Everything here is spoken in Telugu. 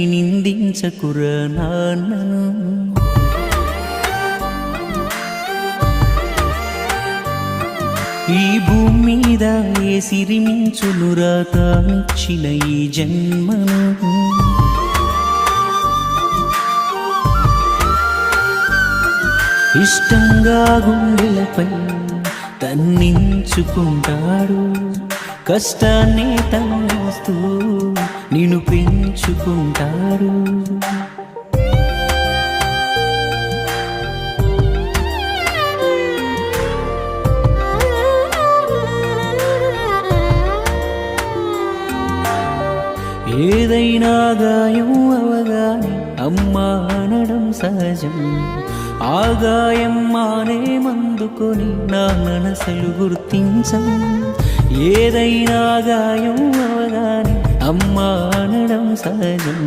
నిందించకురా నాన్నను. ఈ భూమి మీద ఏ సిరిమించునురా తానిచ్చిన ఈ జన్మను. ఇష్టంగా గుండెలపై తన్నించుకుంటాడు, కష్టాన్ని తన్నోస్తూ నిన్ను పెంచుకుంటాడు. ఏదైనా గాయం అవగానే అమ్మా అనడం సహజం. ఆ గాయం మానే మందుకొని నా మనసులు గుర్తించం. ఏదైనా గాయం అవగానే అమ్మా అనడం సహజం.